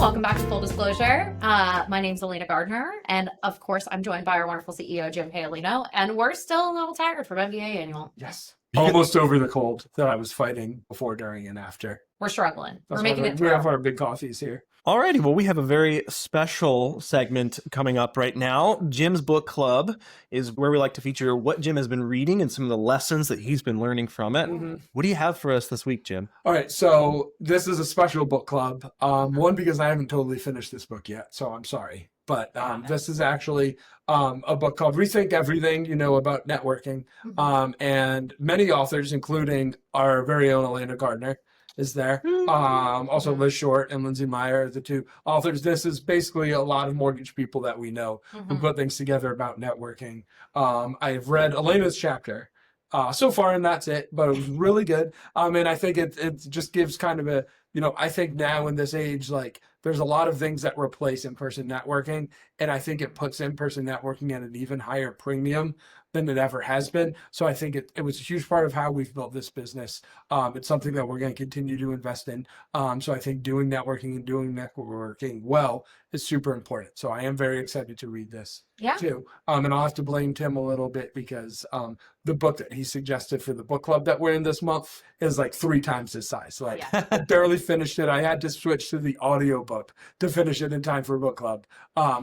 welcome back to Full Disclosure. My name's Elena Gardner, and of course, I'm joined by our wonderful CEO, Jim Paolino, and we're still a little tired from MBA Annual. Yes. Almost over the cold that I was fighting before, during, and after. We're struggling. We're making it through. We have our big coffees here. Alrighty, well, we have a very special segment coming up right now. Jim's Book Club is where we like to feature what Jim has been reading and some of the lessons that he's been learning from it. Mm-hmm. What do you have for us this week, Jim? All right, so this is a special book club. One, because I haven't totally finished this book yet, so I'm sorry. But this is actually a book called Rethink Everything, about networking. And many authors, including our very own Elena Gardner, is there. Also Liz Short and Lindsay Meyer, the two authors. This is basically a lot of mortgage people that we know who put things together about networking. I've read Elena's chapter so far, and that's it, but it was really good. And I think it just gives kind of a, I think now in this age, like, there's a lot of things that replace in-person networking, and I think it puts in-person networking at an even higher premium than it ever has been. So I think it was a huge part of how we've built this business. It's something that we're going to continue to invest in. So I think doing networking and doing networking well is super important. So I am very excited to read this too. And I'll have to blame Tim a little bit because the book that he suggested for the book club that we're in this month is like 3 times his size. Like I barely finished it. I had to switch to the audiobook to finish it in time for book club.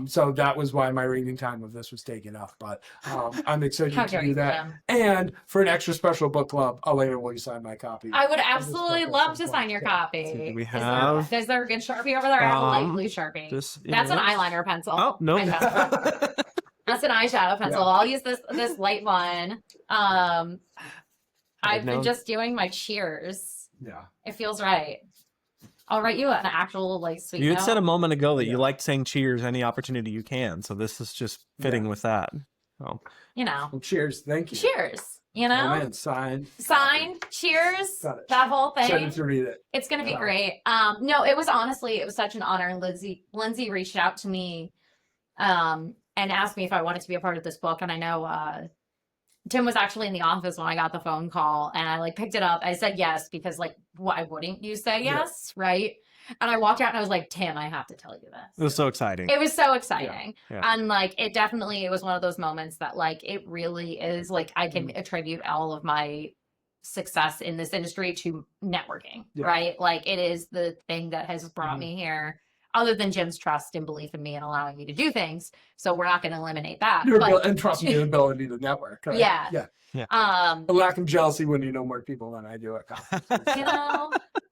So that was why my reading time of this was taken up. But I'm excited to do that. And for an extra special book club, Elena, will you sign my copy? I would absolutely love to sign your copy. We have. Is there a good Sharpie over there? I have a light blue Sharpie. That's an eyeliner pencil. Oh, no. That's an eyeshadow pencil. Yeah. I'll use this light one. I've been just doing my cheers. Yeah. It feels right. I'll write you an actual sweet You had note. said a moment ago that you liked saying cheers any opportunity you can. So this is just fitting with that. Oh. Well, cheers. Thank you. Cheers. Oh, man, sign, cheers, that whole thing. Excited to read it. It's going to be great. No, it was such an honor. Lindsay reached out to me and asked me if I wanted to be a part of this book. And I know Tim was actually in the office when I got the phone call, and I picked it up. I said yes, because why wouldn't you say yes, right? And I walked out and I was like, Tim, I have to tell you this. It was so exciting. It was so exciting. Yeah. And it was one of those moments that it really is I can attribute all of my success in this industry to networking, right? It is the thing that has brought me here, other than Jim's trust and belief in me and allowing me to do things. So we're not going to eliminate that. And trust me, your ability to network. Right? Yeah. A lack of jealousy when you know more people than I do at conferences.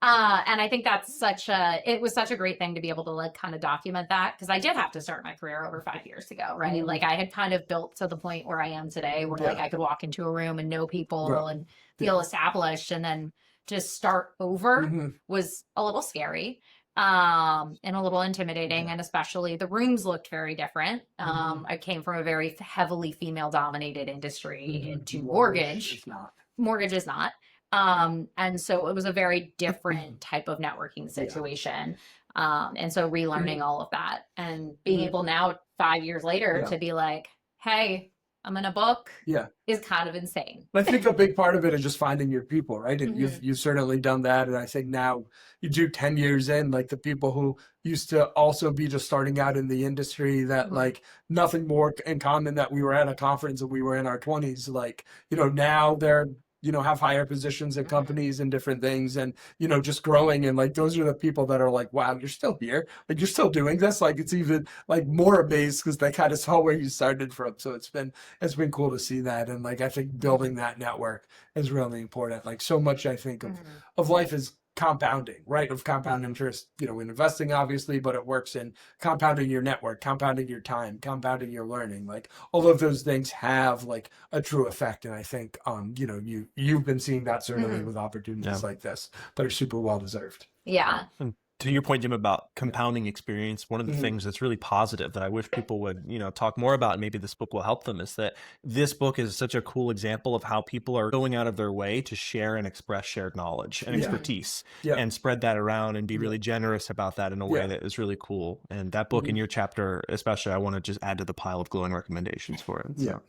And I think that's it was such a great thing to be able to kind of document that, because I did have to start my career over 5 years ago, right? I had kind of built to the point where I am today, where I could walk into a room and know people and feel established, and then just start over was a little scary. And a little intimidating, and especially the rooms looked very different. I came from a very heavily female dominated industry into mortgage. Mortgage is not. And so it was a very different type of networking situation. And so relearning all of that and being able now 5 years later to be like, hey, I'm in a book is kind of insane. I think a big part of it is just finding your people, right? And you've certainly done that. And I think now you do 10 years in, the people who used to also be just starting out in the industry that nothing more in common, that we were at a conference and we were in our 20s, now they're have higher positions in companies and different things, and just growing, and those are the people that are wow, you're still here, you're still doing this, it's even more amazed because they kind of saw where you started from. So it's been cool to see that, and I think building that network is really important. So much I think of life is compounding, right? Of compound interest, in investing, obviously, but it works in compounding your network, compounding your time, compounding your learning. All of those things have a true effect. And I think, you've been seeing that certainly with opportunities like this that are super well deserved. Yeah. To your point, Jim, about compounding experience, one of the things that's really positive that I wish people would, talk more about, and maybe this book will help them, is that this book is such a cool example of how people are going out of their way to share and express shared knowledge and expertise and spread that around and be really generous about that in a way that is really cool. And that book in your chapter, especially, I want to just add to the pile of glowing recommendations for it. So.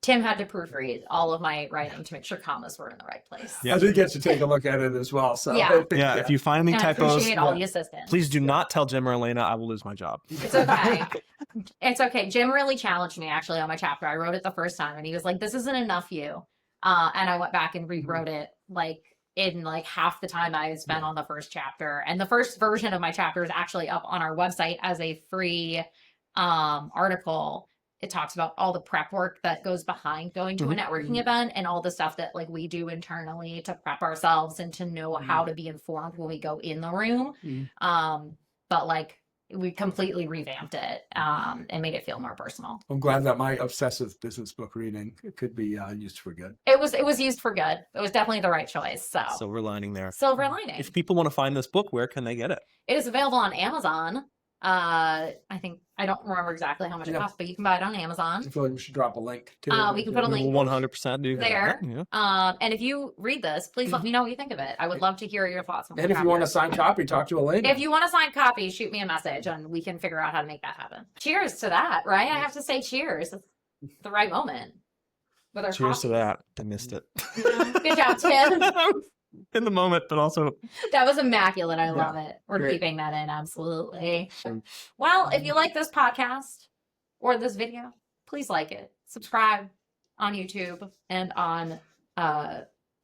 Tim had to proofread all of my writing to make sure commas were in the right place. Yeah. I did get to take a look at it as well. So Yeah. Yeah, if you find any And I typos, appreciate all the assistance. please do not tell Jim or Elena. I will lose my job. It's okay. It's okay. Jim really challenged me actually on my chapter. I wrote it the first time and he was like, this isn't enough you. And I went back and rewrote it like in like half the time I had spent on the first chapter. And the first version of my chapter is actually up on our website as a free article. It talks about all the prep work that goes behind going to a networking event and all the stuff that like we do internally to prep ourselves and to know how to be informed when we go in the room. But like we completely revamped it and made it feel more personal. I'm glad that my obsessive business book reading could be used for good. It was used for good. It was definitely the right choice. So Silver lining there. silver lining. If people want to find this book, where can they get it? It is available on Amazon. I think I don't remember exactly how much it Yeah. costs, but you can buy it on Amazon. I feel like we should drop a link to We can put a We link will 100% do that. there. Yeah. And if you read this, please let me know what you think of it. I would love to hear your thoughts on the And if you want a chapter. signed copy, talk to Elena. If you want a signed copy, shoot me a message and we can figure out how to make that happen. Cheers to that, right? I have to say cheers. It's the right moment. With our Cheers to coffees. that. I missed it. Good job, Tim. In the moment, but also That was immaculate. I Yeah. love it. We're Great. keeping that in. Absolutely. Well, if you like this podcast or this video, please like it. Subscribe on YouTube and on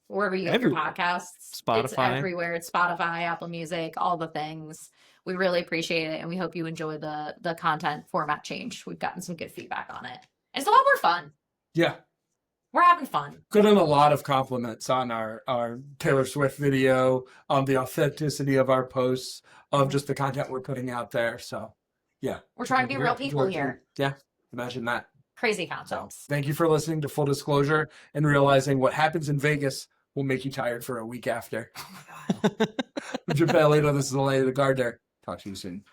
wherever you get your Everywhere. podcasts. It's Spotify. everywhere. It's Spotify, Apple Music, all the things. We really appreciate it, and we hope you enjoy the content format change. We've gotten some good feedback on it. And it's a lot more fun. Yeah. We're having fun. Gotten a lot of compliments on our Taylor Swift video, on the authenticity of our posts, of just the content we're putting out there. So, yeah. We're trying to be real people here. Yeah. Imagine that. Crazy So, concepts. thank you for listening to Full Disclosure and realizing what happens in Vegas will make you tired for a week after. Japelito, this is Elena the Gardner. Talk to you soon.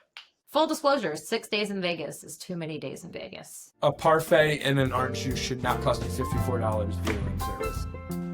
Full disclosure, 6 days in Vegas is too many days in Vegas. A parfait and an orange juice should not cost you $54 viewing service.